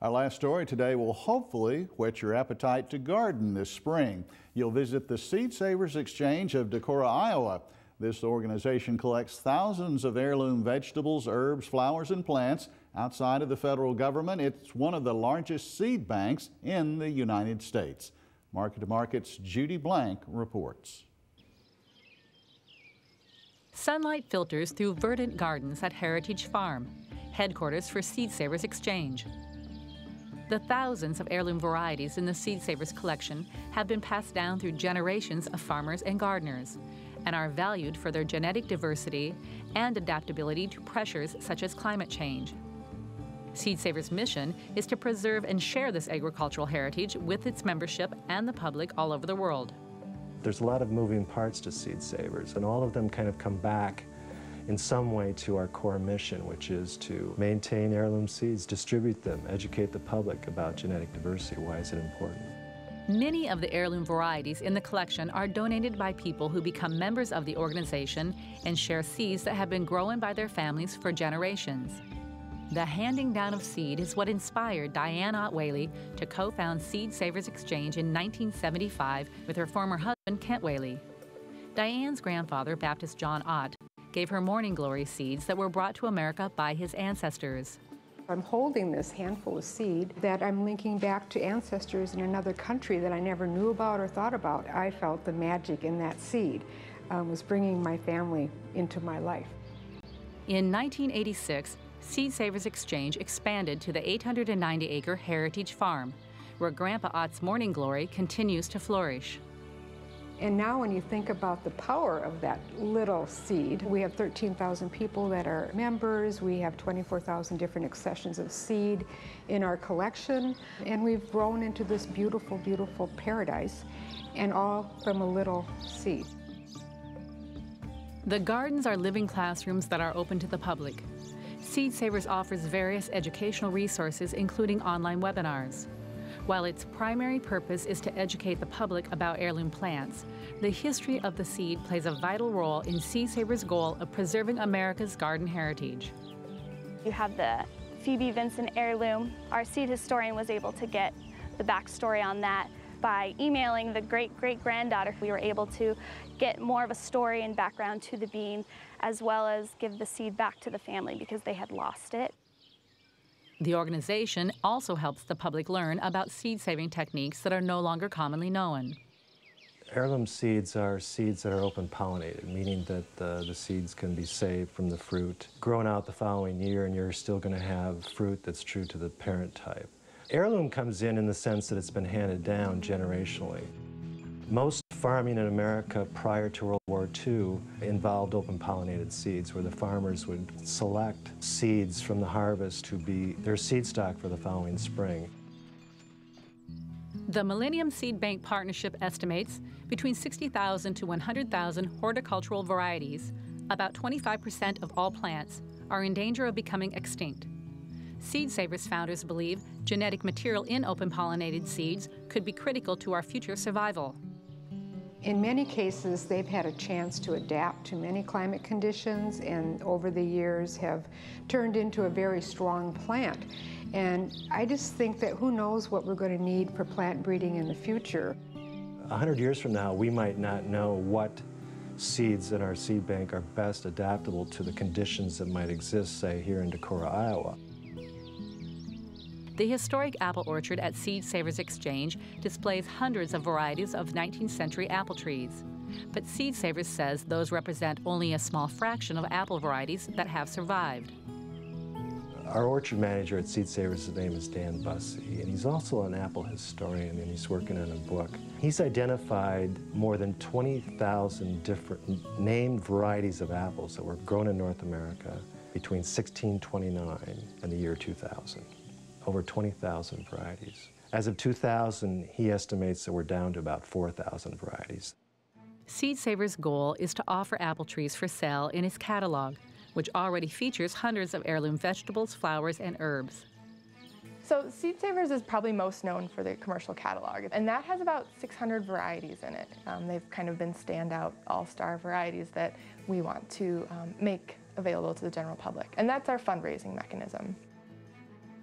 Our last story today will hopefully whet your appetite to garden this spring. You'll visit the Savers Exchange of Decorah, Iowa. This organization collects thousands of heirloom vegetables, herbs, flowers, and plants outside of the federal government. It's one of the largest seed banks in the United States. Market to Market's Judy Blank reports. Sunlight filters through verdant gardens at Heritage Farm, headquarters for Seed Savers Exchange. The thousands of heirloom varieties in the Seed Savers collection have been passed down through generations of farmers and gardeners and are valued for their genetic diversity and adaptability to pressures such as climate change. Seed Savers' mission is to preserve and share this agricultural heritage with its membership and the public all over the world. There's a lot of moving parts to Seed Savers, and all of them kind of come back in some way to our core mission, which is to maintain heirloom seeds, distribute them, educate the public about genetic diversity. Why is it important? Many of the heirloom varieties in the collection are donated by people who become members of the organization and share seeds that have been grown by their families for generations. The handing down of seed is what inspired Diane Ott Whaley to co-found Seed Savers Exchange in 1975 with her former husband, Kent Whaley. Diane's grandfather, Baptist John Ott, gave her morning glory seeds that were brought to America by his ancestors. I'm holding this handful of seed that I'm linking back to ancestors in another country that I never knew about or thought about. I felt the magic in that seed was bringing my family into my life. In 1986, Seed Savers Exchange expanded to the 890-acre Heritage Farm, where Grandpa Ott's morning glory continues to flourish. And now when you think about the power of that little seed, we have 13,000 people that are members, we have 24,000 different accessions of seed in our collection, and we've grown into this beautiful, beautiful paradise, and all from a little seed. The gardens are living classrooms that are open to the public. Seed Savers offers various educational resources, including online webinars. While its primary purpose is to educate the public about heirloom plants, the history of the seed plays a vital role in Seed Savers' goal of preserving America's garden heritage. You have the Phoebe Vincent heirloom. Our seed historian was able to get the backstory on that by emailing the great-great-granddaughter. We were able to get more of a story and background to the bean, as well as give the seed back to the family because they had lost it. The organization also helps the public learn about seed-saving techniques that are no longer commonly known. Heirloom seeds are seeds that are open pollinated, meaning that the seeds can be saved from the fruit, grown out the following year, and you're still going to have fruit that's true to the parent type. Heirloom comes in the sense that it's been handed down generationally. Most farming in America prior to World War II involved open pollinated seeds, where the farmers would select seeds from the harvest to be their seed stock for the following spring. The Millennium Seed Bank Partnership estimates between 60,000 to 100,000 horticultural varieties, about 25% of all plants, are in danger of becoming extinct. Seed Savers founders believe genetic material in open pollinated seeds could be critical to our future survival. In many cases, they've had a chance to adapt to many climate conditions and over the years have turned into a very strong plant. And I just think that who knows what we're going to need for plant breeding in the future. 100 years from now, we might not know what seeds in our seed bank are best adaptable to the conditions that might exist, say, here in Decorah, Iowa. The historic apple orchard at Seed Savers Exchange displays hundreds of varieties of 19th century apple trees. But Seed Savers says those represent only a small fraction of apple varieties that have survived. Our orchard manager at Seed Savers, his name is Dan Bussey, and he's also an apple historian, and he's working on a book. He's identified more than 20,000 different named varieties of apples that were grown in North America between 1629 and the year 2000. Over 20,000 varieties. As of 2000, he estimates that we're down to about 4,000 varieties. Seed Savers' goal is to offer apple trees for sale in its catalog, which already features hundreds of heirloom vegetables, flowers, and herbs. So Seed Savers is probably most known for the commercial catalog, and that has about 600 varieties in it. They've kind of been standout all-star varieties that we want to make available to the general public, and that's our fundraising mechanism.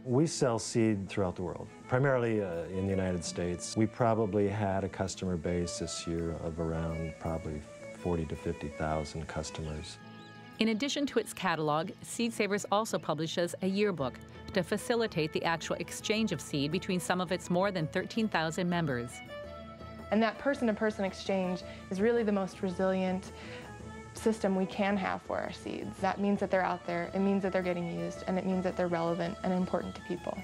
We sell seed throughout the world, primarily in the United States. We probably had a customer base this year of around probably 40 to 50,000 customers. In addition to its catalog, Seed Savers also publishes a yearbook to facilitate the actual exchange of seed between some of its more than 13,000 members. And that person-to-person exchange is really the most resilient system we can have for our seeds. That means that they're out there, it means that they're getting used, and it means that they're relevant and important to people.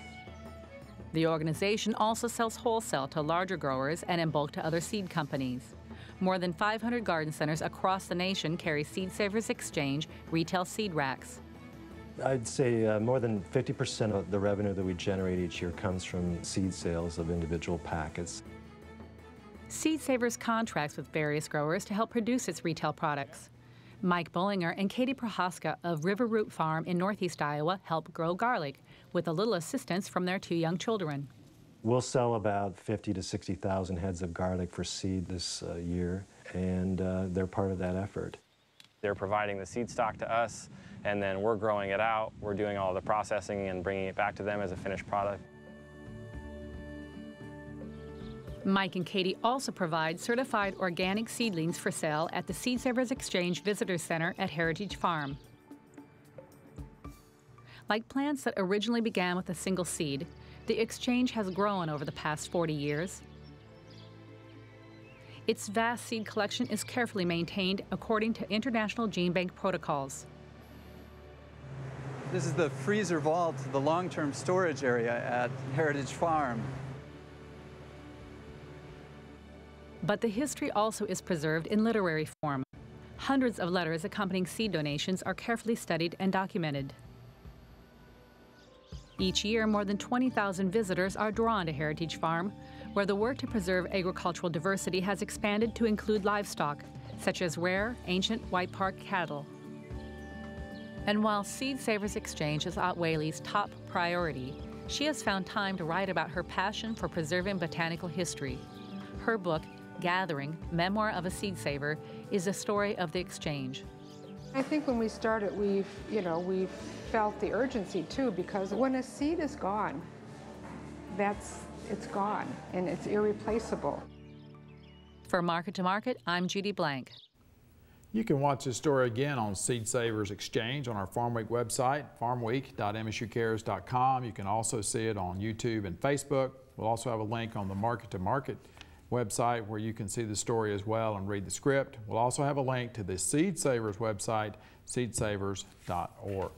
The organization also sells wholesale to larger growers and in bulk to other seed companies. More than 500 garden centers across the nation carry Seed Savers Exchange retail seed racks. I'd say more than 50% of the revenue that we generate each year comes from seed sales of individual packets. Seed Savers contracts with various growers to help produce its retail products. Mike Bollinger and Katie Prohaska of River Root Farm in Northeast Iowa help grow garlic with a little assistance from their 2 young children. We'll sell about 50 to 60,000 heads of garlic for seed this year, and they're part of that effort. They're providing the seed stock to us, and then we're growing it out. We're doing all the processing and bringing it back to them as a finished product. Mike and Katie also provide certified organic seedlings for sale at the Seed Savers Exchange Visitor Center at Heritage Farm. Like plants that originally began with a single seed, the exchange has grown over the past 40 years. Its vast seed collection is carefully maintained according to International Gene Bank protocols. This is the freezer vault, the long-term storage area at Heritage Farm. But the history also is preserved in literary form. Hundreds of letters accompanying seed donations are carefully studied and documented. Each year, more than 20,000 visitors are drawn to Heritage Farm, where the work to preserve agricultural diversity has expanded to include livestock, such as rare, ancient White Park cattle. And while Seed Savers Exchange is Aunt Whaley's top priority, she has found time to write about her passion for preserving botanical history. Her book, Gathering, Memoir of a Seed Saver, is a story of the exchange. I think when we started, we felt the urgency too, because when a seed is gone, it's gone and it's irreplaceable. For Market to Market, I'm Judy Blank. You can watch this story again on Seed Savers Exchange on our Farmweek website, farmweek.msucares.com. You can also see it on YouTube and Facebook. We'll also have a link on the Market to Market website where you can see the story as well and read the script. We'll also have a link to the Seed Savers website, seedsavers.org.